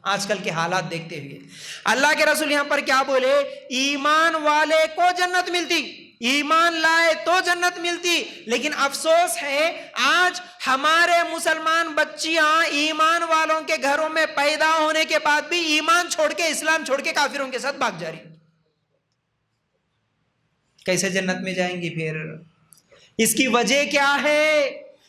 آج کل کے حالات دیکھتے ہوئے اللہ کے رسول یہاں پر کیا بولے؟ ایمان والے کو جنت ملتی، ایمان لائے تو جنت ملتی، لیکن افسوس ہے آج ہمارے مسلمان بچیاں ایمان والوں کے گھروں میں پیدا ہونے کے بعد بھی ایمان چھوڑ کے، اسلام چھوڑ کے کافروں کے ساتھ بھاگ جا رہی۔ کیسے جنت میں جائیں گی پھر؟ اس کی وجہ کیا ہے؟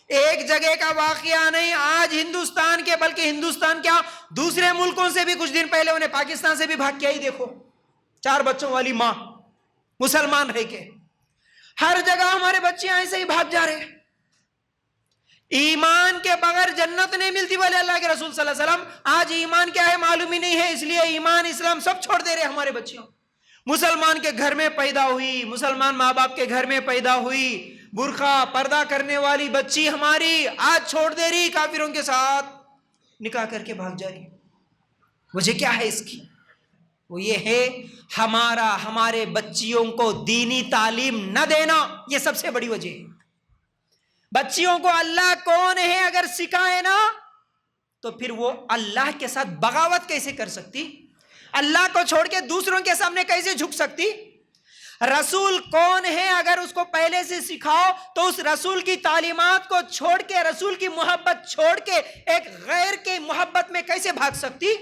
ایک جگہ کا واقعہ نہیں، آج ہندوستان کے، بلکہ ہندوستان کیا دوسرے ملکوں سے بھی کچھ دن پہلے انہیں پاکستان سے بھی بھاگ کے آئی۔ دیکھو 4 بچوں والی ماں مسلمان رہ کے، ہر جگہ ہمارے بچے ایسے ہی بھاگ جا رہے۔ ایمان کے بغیر جنت نہیں ملتی، بولے اللہ کے رسول صلی اللہ علیہ وسلم۔ آج ایمان کیا ہے معلوم ہی نہیں ہے، اس لیے ایمان اسلام سب چھوڑ دے رہے ہمارے بچیوں۔ مسلمان کے گھر میں پیدا ہوئی، مسلمان ماں باپ کے گھر میں پیدا ہوئی، برقع پردہ کرنے والی بچی ہماری آج چھوڑ دے رہی، کافروں کے ساتھ نکاح کر کے بھاگ جا رہی۔ وجہ کیا ہے اس کی؟ وہ یہ ہے ہمارے بچیوں کو دینی تعلیم نہ دینا، یہ سب سے بڑی وجہ ہے۔ بچیوں کو اللہ کون ہے اگر سکھائے نا، تو پھر وہ اللہ کے ساتھ بغاوت کیسے کر سکتی؟ اللہ کو چھوڑ کے دوسروں کے سامنے کیسے جھک سکتی؟ رسول کون ہے اگر اس کو پہلے سے سکھاؤ تو اس رسول کی تعلیمات کو چھوڑ کے، رسول کی محبت چھوڑ کے ایک غیر کی محبت میں کیسے بھاگ سکتی؟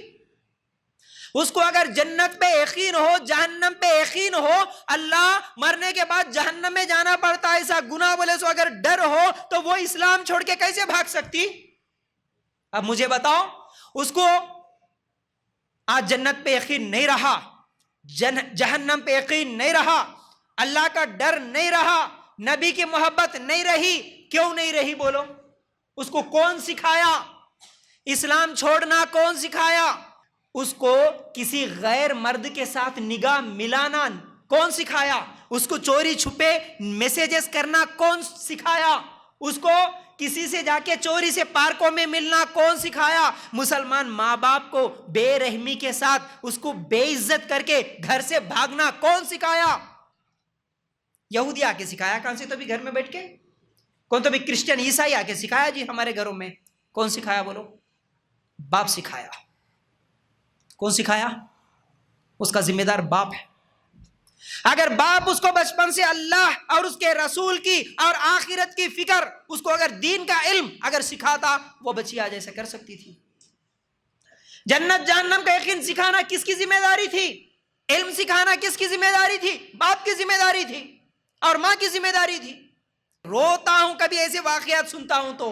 اس کو اگر جنت پہ یقین ہو، جہنم پہ یقین ہو، اللہ مرنے کے بعد جہنم میں جانا پڑتا ہے، ایسا گناہ بولے سو اگر ڈر ہو، تو وہ اسلام چھوڑ کے کیسے بھاگ سکتی؟ اب مجھے بتاؤ، اس کو آج جنت پہ یقین نہیں رہا، جہنم پہ یقین نہیں رہا، اللہ کا ڈر نہیں رہا، نبی کی محبت نہیں رہی، کیوں نہیں رہی بولو؟ اس کو کون سکھایا؟ اسلام چھوڑنا کون سکھایا؟ اس کو کسی غیر مرد کے ساتھ نگاہ ملانا کون سکھایا؟ اس کو چوری چھپے میسیجز کرنا کون سکھایا؟ اس کو کسی سے جا کے چوری سے پارکوں میں ملنا کون سکھایا؟ مسلمان ماں باپ کو بے رحمی کے ساتھ اس کو بے عزت کر کے گھر سے بھاگنا کون سکھایا؟ یہودی آ کے سکھایا، کہاں سے؟ تو بھی گھر میں بیٹھ کے کون؟ تو بھی کرسچن عیسائی آ کے سکھایا جی ہمارے گھروں میں۔ کون سکھایا بولو؟ باپ سکھایا۔ کون سکھایا؟ اس کا ذمہ دار باپ ہے۔ اگر باپ اس کو بچپن سے اللہ اور اس کے رسول کی اور آخرت کی فکر، اس کو اگر دین کا علم اگر سکھاتا، وہ بچی آج ایسا کر سکتی تھی۔ جنت جہنم کا یقین سکھانا کس کی ذمہ داری تھی؟ علم سکھانا کس کی ذمہ داری تھی؟ باپ کی ذمہ داری تھی اور ماں کی ذمہ داری تھی۔ روتا ہوں کبھی ایسے واقعات سنتا ہوں تو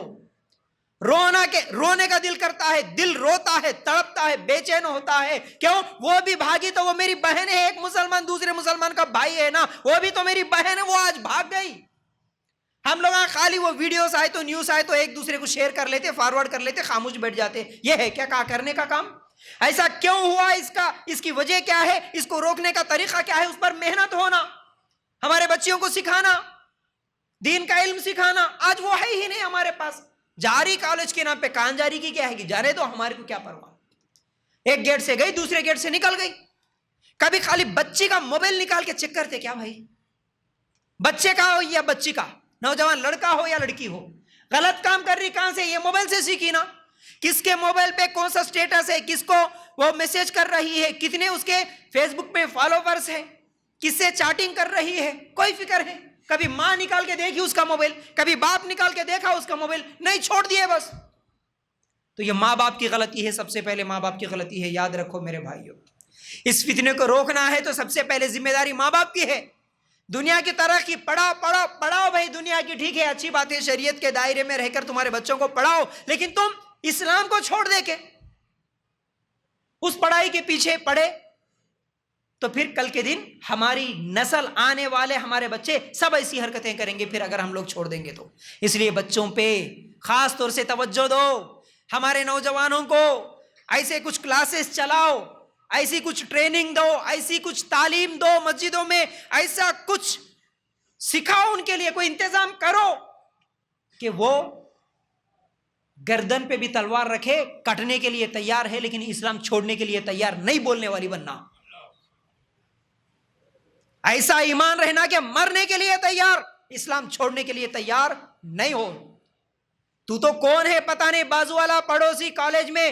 رونے کا دل کرتا ہے، دل روتا ہے، تڑپتا ہے، بے چین ہوتا ہے۔ کیوں؟ وہ بھی بھاگی تو وہ میری بہن ہے، ایک مسلمان دوسرے مسلمان کا بھائی ہے نا، وہ بھی تو میری بہن ہے، وہ آج بھاگ گئی۔ ہم لوگ خالی وہ ویڈیوز آئے تو نیوز آئے تو ایک دوسرے کو شیئر کر لیتے، فارورڈ کر لیتے، خاموش بیٹھ جاتے۔ یہ ہے کیا کرنے کا کام؟ ایسا کیوں ہوا؟ اس کی وجہ کیا ہے؟ اس کو روکنے کا طریقہ کیا ہے؟ اس پر محنت ہونا، ہمارے بچیوں کو سکھانا، دین کا علم سکھانا۔ آج وہ ہے ہی نہیں ہمارے پاس۔ جاری کالج کے نام پہ کان جاری کی کیا ہے کہ جانے دو، ہمارے کو کیا پرواہ۔ ایک گیٹ سے گئی، دوسرے گیٹ سے نکل گئی۔ کبھی خالی بچی کا موبائل نکال کے چیک کرتے کیا بھائی؟ بچے کا ہو یا بچی کا، نوجوان لڑکا ہو یا لڑکی ہو، غلط کام کر رہی کہاں سے؟ یہ موبائل سے سیکھی نا۔ کس کے موبائل پہ کون سا سٹیٹس ہے، کس کو وہ میسج کر رہی ہے، کتنے اس کے فیس بک پہ فالوورز ہیں، کس سے چیٹنگ کر رہی ہے، کوئی فکر ہے؟ کبھی ماں نکال کے دیکھی اس کا موبائل، کبھی باپ نکال کے دیکھا اس کا موبائل؟ نہیں، چھوڑ دیے بس۔ تو یہ ماں باپ کی غلطی ہے، سب سے پہلے ماں باپ کی غلطی ہے، یاد رکھو میرے بھائیوں۔ اس فتنے کو روکنا ہے تو سب سے پہلے ذمہ داری ماں باپ کی ہے۔ دنیا کی ترقی پڑھاؤ بھائی، دنیا کی ٹھیک ہے، اچھی بات ہے، شریعت کے دائرے میں رہ کر تمہارے بچوں کو پڑھاؤ، لیکن تم اسلام کو چھوڑ دے کے اس پڑھائی کے پیچھے پڑے تو پھر کل کے دن ہماری نسل، آنے والے ہمارے بچے سب ایسی حرکتیں کریں گے پھر اگر ہم لوگ چھوڑ دیں گے تو۔ اس لیے بچوں پہ خاص طور سے توجہ دو، ہمارے نوجوانوں کو ایسے کچھ کلاسز چلاؤ، ایسی کچھ ٹریننگ دو، ایسی کچھ تعلیم دو، مسجدوں میں ایسا کچھ سکھاؤ، ان کے لیے کوئی انتظام کرو کہ وہ گردن پہ بھی تلوار رکھے، کٹنے کے لیے تیار ہے لیکن اسلام چھوڑنے کے لیے تیار نہیں، بولنے والی بننا۔ ایسا ایمان رہنا کہ مرنے کے لیے تیار، اسلام چھوڑنے کے لیے تیار نہیں ہو۔ تو کون ہے پتہ نہیں، بازو والا پڑوسی کالج میں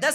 10